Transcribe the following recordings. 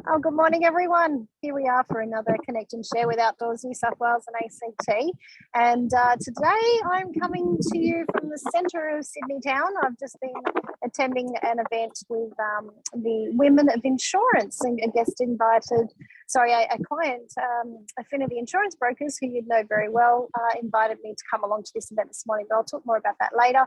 Oh, good morning, everyone. Here we are for another Connect and Share with Outdoors New South Wales and ACT. And today I'm coming to you from the centre of Sydney town. I've just been attending an event with the Women of Insurance, and a guest invited, a client, Affinity Insurance Brokers, who you'd know very well, invited me to come along to this event this morning, but I'll talk more about that later.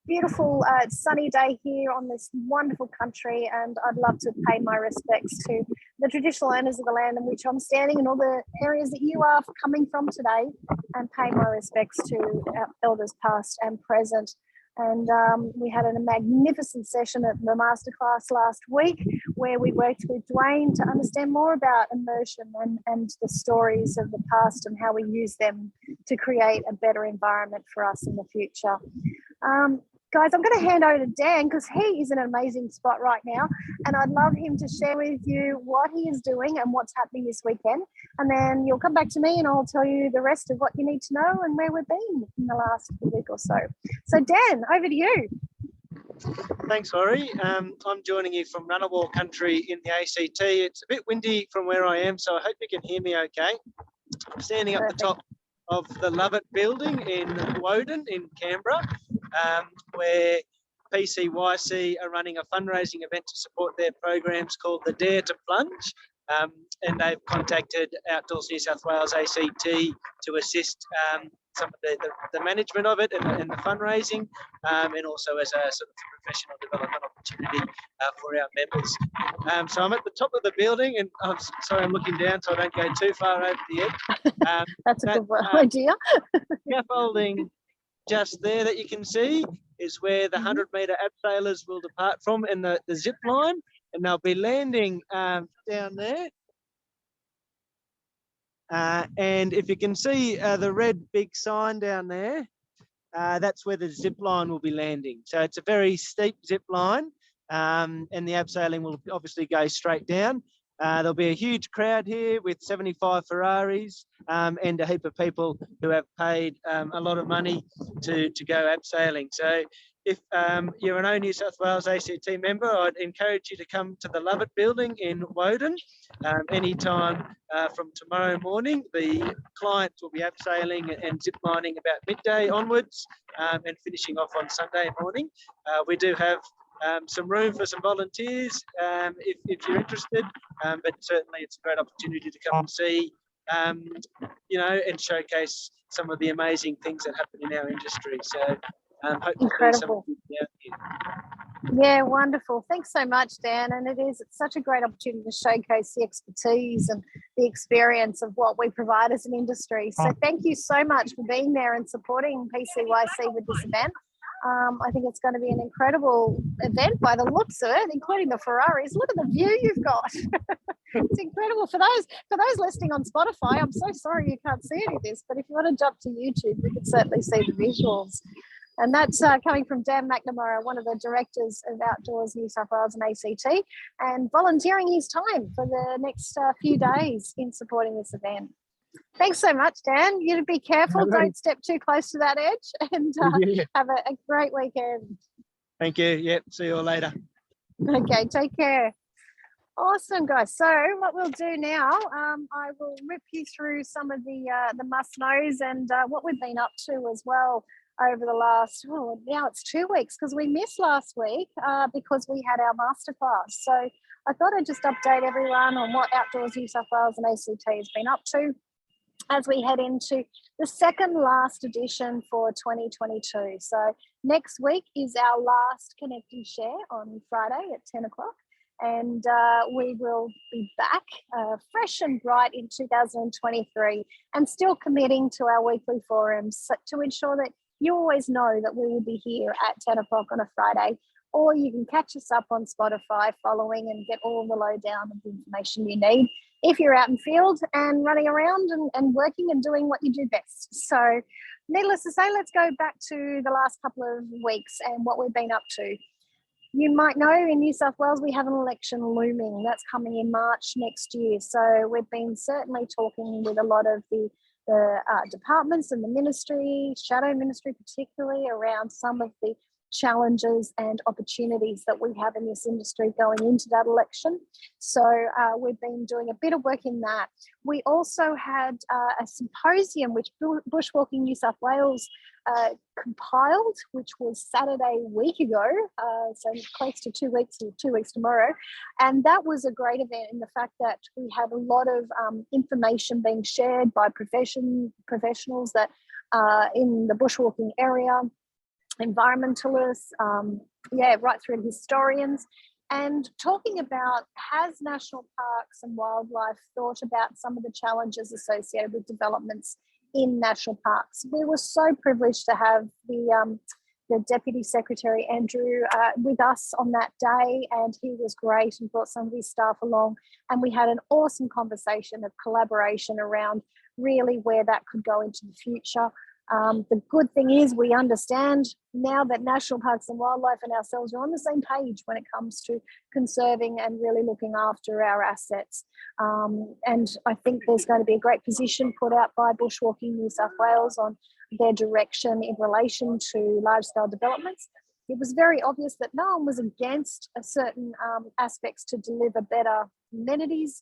Beautiful sunny day here on this wonderful country, and I'd love to pay my respects to the traditional owners of the land in which I'm standing and all the areas that you are coming from today, and pay my respects to our elders past and present. And we had a magnificent session at the masterclass last week where we worked with Dwayne to understand more about immersion and the stories of the past and how we use them to create a better environment for us in the future. Guys, I'm going to hand over to Dan because he is in an amazing spot right now, and I'd love him to share with you what he is doing and what's happening this weekend. And then you'll come back to me and I'll tell you the rest of what you need to know and where we've been in the last week or so. So Dan, over to you. Thanks, Laurie. I'm joining you from Ngunnawal country in the ACT. It's a bit windy from where I am, so I hope you can hear me okay. I'm standing up the top of the Lovett building in Woden in Canberra, where PCYC are running a fundraising event to support their programs called the Dare to Plunge, and they've contacted Outdoors New South Wales ACT to assist some of the management of it and the fundraising, and also as a sort of professional development opportunity for our members. So I'm at the top of the building, and I'm looking down so I don't go too far over the edge. That's a good idea. Scaffolding just there that you can see is where the 100-metre abseilers will depart from, and the zip line, and they'll be landing down there. And if you can see the red big sign down there, that's where the zip line will be landing. So it's a very steep zip line, and the abseiling will obviously go straight down. There'll be a huge crowd here with 75 Ferraris and a heap of people who have paid a lot of money to go abseiling. So if you're an O New South Wales ACT member, I'd encourage you to come to the Lovett building in Woden anytime from tomorrow morning. The clients will be abseiling and zip lining about midday onwards and finishing off on Sunday morning. We do have some room for some volunteers if you're interested, but certainly it's a great opportunity to come and see, and showcase some of the amazing things that happen in our industry. So incredible. Yeah, wonderful. Thanks so much, Dan. And it's such a great opportunity to showcase the expertise and the experience of what we provide as an industry. So thank you so much for being there and supporting PCYC with this event. I think it's going to be an incredible event by the looks of it, including the Ferraris. Look at the view you've got. It's incredible. For those listening on Spotify, I'm so sorry you can't see any of this, but if you want to jump to YouTube, you can certainly see the visuals. And that's coming from Dan McNamara, one of the directors of Outdoors New South Wales and ACT, and volunteering his time for the next few days in supporting this event. Thanks so much, Dan. You be careful. Don't step too close to that edge, and have a great weekend. Thank you. Yep. See you all later. Okay. Take care. Awesome, guys. So what we'll do now, I will rip you through some of the must-knows and what we've been up to as well over the last, now it's 2 weeks because we missed last week because we had our masterclass. So I thought I'd just update everyone on what Outdoors New South Wales and ACT has been up to as we head into the second last edition for 2022. So next week is our last Connect and Share on Friday at 10 o'clock. And we will be back fresh and bright in 2023 and still committing to our weekly forums to ensure that you always know that we will be here at 10 o'clock on a Friday, or you can catch us up on Spotify following and get all the lowdown of the information you need if you're out in field and running around and working and doing what you do best. So needless to say, let's go back to the last couple of weeks and what we've been up to. You might know in New South Wales we have an election looming. That's coming in March next year. So we've been certainly talking with a lot of the departments and the ministry, shadow ministry particularly, around some of the challenges and opportunities that we have in this industry going into that election. So we've been doing a bit of work in that. We also had a symposium which Bushwalking New South Wales compiled, which was Saturday a week ago, so close to 2 weeks, 2 weeks tomorrow. And that was a great event in the fact that we had a lot of information being shared by professionals that in the bushwalking area, environmentalists, right through to historians, and talking about, has national parks and wildlife thought about some of the challenges associated with developments in national parks. We were so privileged to have the Deputy Secretary, Andrew, with us on that day, and he was great and brought some of his staff along, and we had an awesome conversation of collaboration around really where that could go into the future. The good thing is we understand now that National Parks and Wildlife and ourselves are on the same page when it comes to conserving and really looking after our assets. And I think there's going to be a great position put out by Bushwalking New South Wales on their direction in relation to large-scale developments. It was very obvious that no one was against certain aspects to deliver better amenities,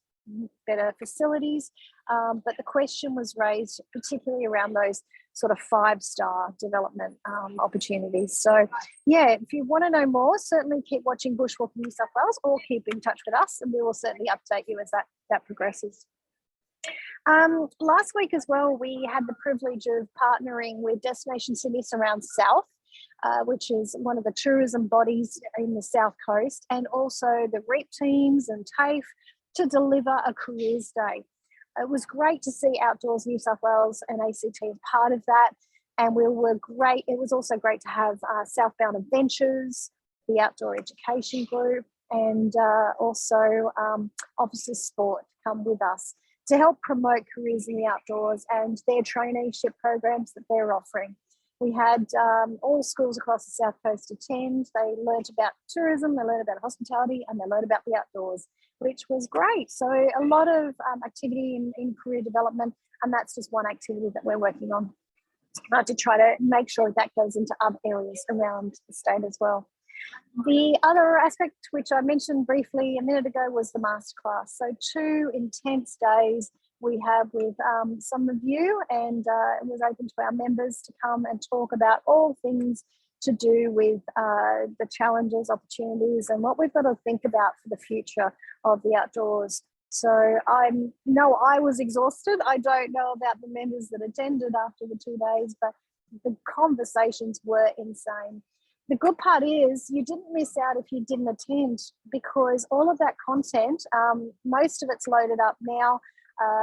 better facilities, but the question was raised particularly around those sort of 5-star development opportunities. So yeah, if you want to know more, certainly keep watching Bushwalking New South Wales or keep in touch with us, and we will certainly update you as that progresses. Last week as well, we had the privilege of partnering with Destination Sydney Surround South, which is one of the tourism bodies in the South Coast, and also the REAP teams and TAFE to deliver a careers day. It was great to see Outdoors New South Wales and ACT as part of that, and we were great. It was also great to have Southbound Adventures, the Outdoor Education Group, and also Officers Sport come with us to help promote careers in the outdoors and their traineeship programs that they're offering. We had all schools across the South Coast attend. They learnt about tourism, they learned about hospitality, and they learned about the outdoors, which was great. So a lot of activity in career development, and that's just one activity that we're working on to try to make sure that goes into other areas around the state as well. The other aspect, which I mentioned briefly a minute ago, was the masterclass. So 2 intense days we have with some of you, and it was open to our members to come and talk about all things to do with the challenges, opportunities, and what we've got to think about for the future of the outdoors. So I know I was exhausted. I don't know about the members that attended after the 2 days, but the conversations were insane. The good part is you didn't miss out if you didn't attend, because all of that content, most of it's loaded up now.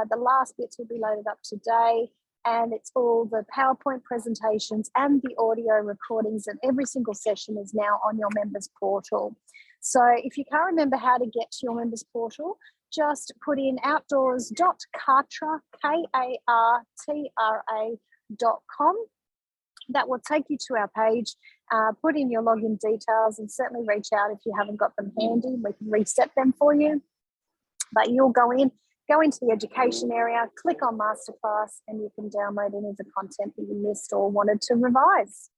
The last bits will be loaded up today, and it's all the PowerPoint presentations and the audio recordings, and every single session is now on your members portal. So if you can't remember how to get to your members portal, just put in outdoors.kartra, Kartra.com. That will take you to our page. Put in your login details, and certainly reach out if you haven't got them handy. We can reset them for you. But you'll go into the education area, click on Masterclass, and you can download any of the content that you missed or wanted to revise.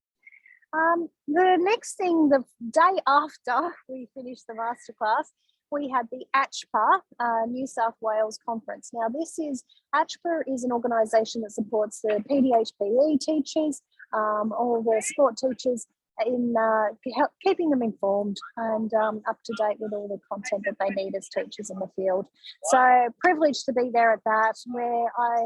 The next thing, the day after we finished the Masterclass, we had the ACHPA New South Wales Conference. Now, ACHPA is an organisation that supports the PDHPE teachers, all the sport teachers, in keeping them informed and up to date with all the content that they need as teachers in the field. So privileged to be there at that, where I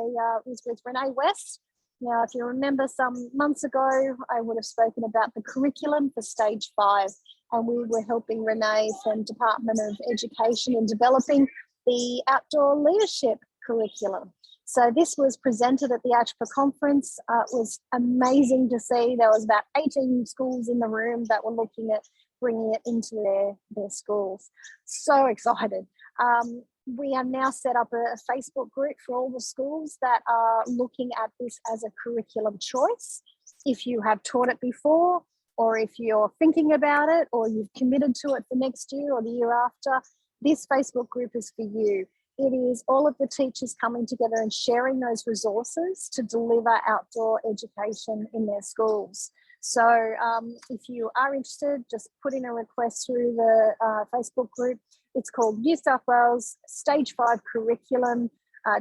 was with Renee West. Now, if you remember some months ago, I would have spoken about the curriculum for Stage 5, and we were helping Renee from Department of Education in developing the outdoor leadership curriculum. So this was presented at the ACHPA conference. It was amazing to see. There was about 18 schools in the room that were looking at bringing it into their schools. So excited. We have now set up a Facebook group for all the schools that are looking at this as a curriculum choice. If you have taught it before, or if you're thinking about it, or you've committed to it for next year or the year after, this Facebook group is for you. It is all of the teachers coming together and sharing those resources to deliver outdoor education in their schools. So if you are interested, just put in a request through the Facebook group. It's called New South Wales Stage 5 Curriculum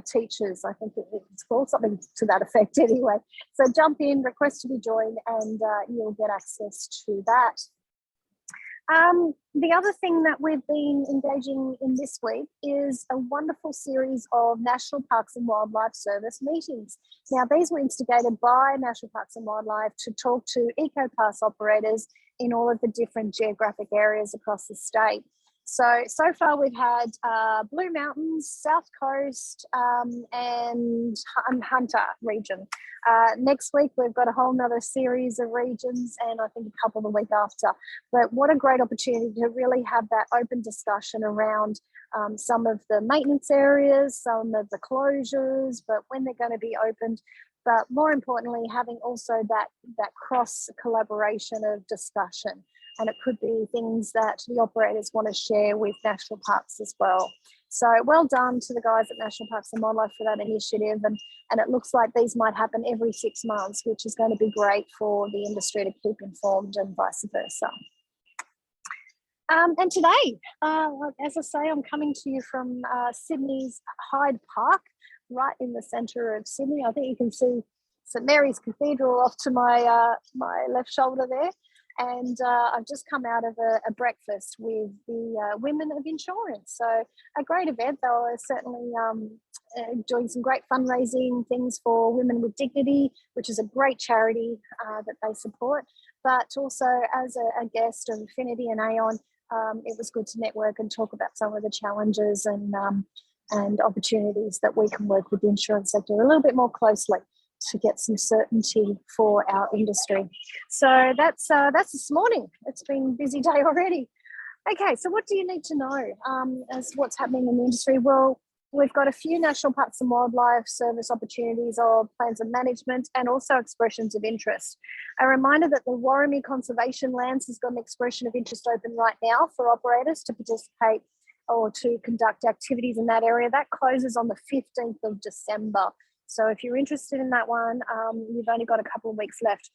Teachers. I think it's called something to that effect anyway. So jump in, request to be joined, and you'll get access to that. The other thing that we've been engaging in this week is a wonderful series of National Parks and Wildlife Service meetings. Now, these were instigated by National Parks and Wildlife to talk to eco-pass operators in all of the different geographic areas across the state. So far we've had Blue Mountains, South Coast, and Hunter region. Next week we've got a whole nother series of regions, and I think a couple the week after. But what a great opportunity to really have that open discussion around some of the maintenance areas, some of the closures, but when they're going to be opened. But more importantly, having also that cross collaboration of discussion. And it could be things that the operators want to share with national parks as well. So well done to the guys at National Parks and Wildlife for that initiative. And it looks like these might happen every 6 months, which is going to be great for the industry to keep informed and vice versa. And today, as I say, I'm coming to you from Sydney's Hyde Park, right in the centre of Sydney. I think you can see St Mary's Cathedral off to my left shoulder there. And I've just come out of a breakfast with the Women of Insurance. So a great event. They were certainly doing some great fundraising things for Women with Dignity, which is a great charity that they support. But also as a guest of Affinity and Aon, it was good to network and talk about some of the challenges and opportunities that we can work with the insurance sector a little bit more closely to get some certainty for our industry. So that's this morning. It's been a busy day already. Okay, so what do you need to know as what's happening in the industry? Well, we've got a few National Parks and Wildlife Service opportunities or plans of management and also expressions of interest. A reminder that the Warramie Conservation Lands has got an expression of interest open right now for operators to participate or to conduct activities in that area. That closes on the 15th of December. So if you're interested in that one, you've only got a couple of weeks left.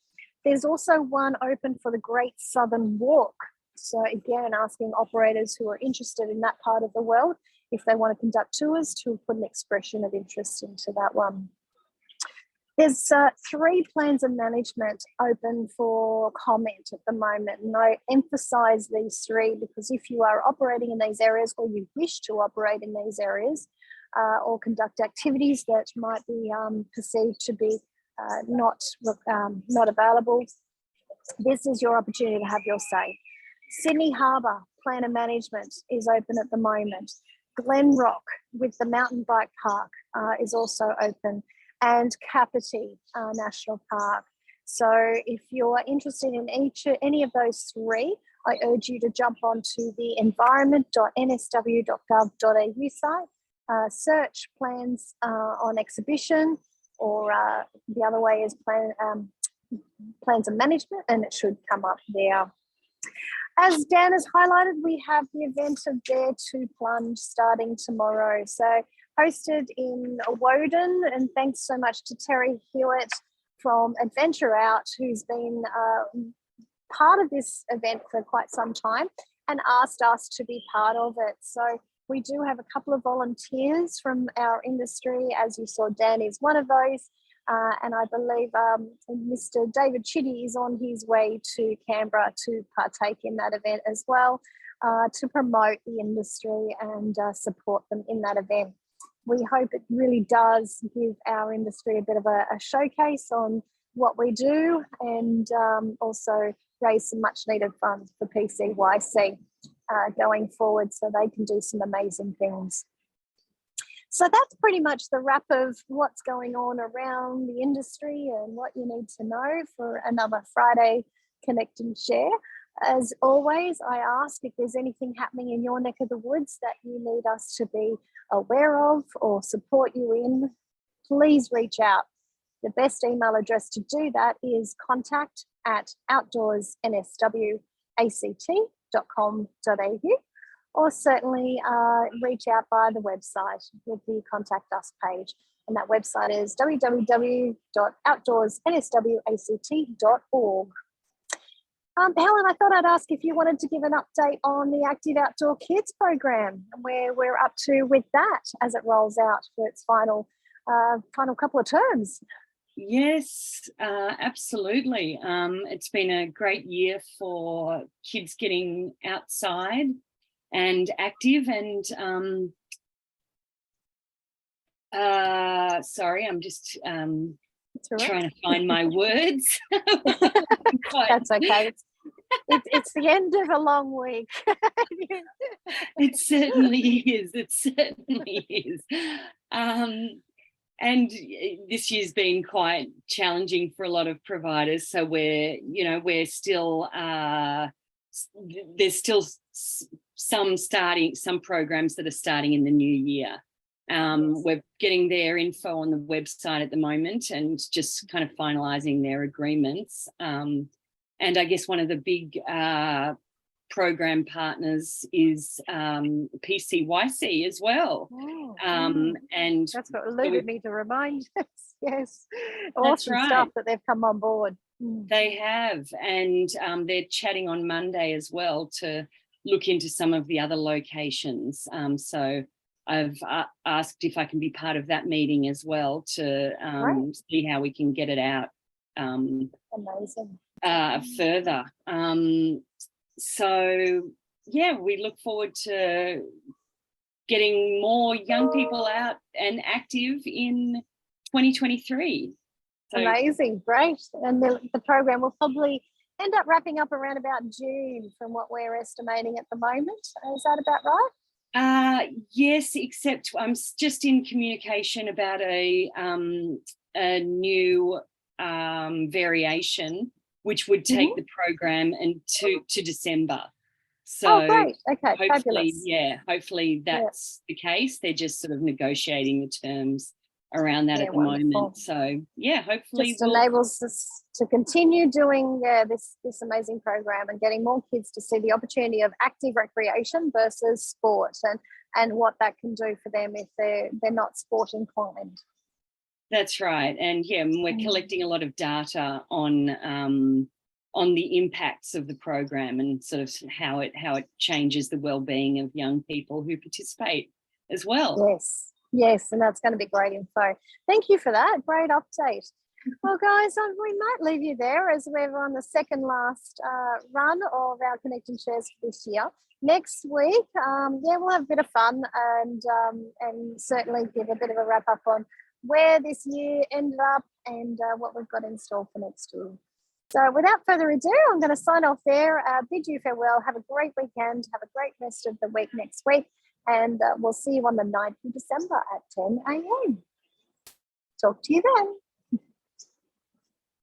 There's also one open for the Great Southern Walk. So again, asking operators who are interested in that part of the world, if they want to conduct tours, to put an expression of interest into that one. There's 3 plans of management open for comment at the moment. And I emphasize these 3 because if you are operating in these areas or you wish to operate in these areas, or conduct activities that might be perceived to be not available, this is your opportunity to have your say. Sydney Harbour Plan of Management is open at the moment. Glenrock with the mountain bike park is also open, and Kapiti National Park. So if you're interested in any of those 3, I urge you to jump onto the environment.nsw.gov.au site. Search plans on exhibition, or the other way is plans of management, and it should come up there. As Dan has highlighted, we have the event of Dare to Plunge starting tomorrow. So hosted in Woden, and thanks so much to Terry Hewitt from Adventure Out, who's been part of this event for quite some time and asked us to be part of it. So we do have a couple of volunteers from our industry. As you saw, Dan is one of those. And I believe Mr. David Chitty is on his way to Canberra to partake in that event as well, to promote the industry and support them in that event. We hope it really does give our industry a bit of a showcase on what we do, and also raise some much needed funds for PCYC going forward, so they can do some amazing things. So that's pretty much the wrap of what's going on around the industry and what you need to know for another Friday Connect and Share. As always, I ask if there's anything happening in your neck of the woods that you need us to be aware of or support you in, please reach out. The best email address to do that is contact@outdoorsnswact.com.au, or certainly reach out via the website with the Contact Us page. And that website is www.outdoorsnswact.org. Helen, I thought I'd ask if you wanted to give an update on the Active Outdoor Kids program and where we're up to with that as it rolls out for its final couple of terms. Yes, absolutely. It's been a great year for kids getting outside and active, and sorry, I'm just trying to find my words. That's okay. It's the end of a long week. It certainly is. It certainly is. And this year's been quite challenging for a lot of providers. So we're still there's still some programs that are starting in the new year. We're getting their info on the website at the moment and just kind of finalising their agreements. And I guess one of the big program partners is PCYC as well. And that's what eluded me to remind us. Yes, awesome that's right. stuff that they've come on board. They have, and they're chatting on Monday as well to look into some of the other locations. So I've asked if I can be part of that meeting as well to see how we can get it out amazing further. So yeah, we look forward to getting more young people out and active in 2023. So, amazing, great. And the program will probably end up wrapping up around about June from what we're estimating at the moment. Is that about right? Yes, except I'm just in communication about a new variation, which would take the program to December. So great. Okay, hopefully, fabulous. Hopefully that's the case. They're just sort of negotiating the terms around that at the moment. So yeah, hopefully just enables us to continue doing this amazing program and getting more kids to see the opportunity of active recreation versus sport and what that can do for them if they're not sport inclined. That's right. And yeah, we're collecting a lot of data on the impacts of the program and sort of how it changes the well-being of young people who participate as well. Yes, and that's going to be great info. Thank you for that. Great update. Well, guys, we might leave you there as we're on the second last run of our Connect and Shares for this year. Next week, we'll have a bit of fun and certainly give a bit of a wrap up on where this year ended up and what we've got in store for next year. So without further ado, I'm going to sign off there, bid you farewell, have a great weekend, have a great rest of the week next week, and we'll see you on the 9th of December at 10 a.m. Talk to you then.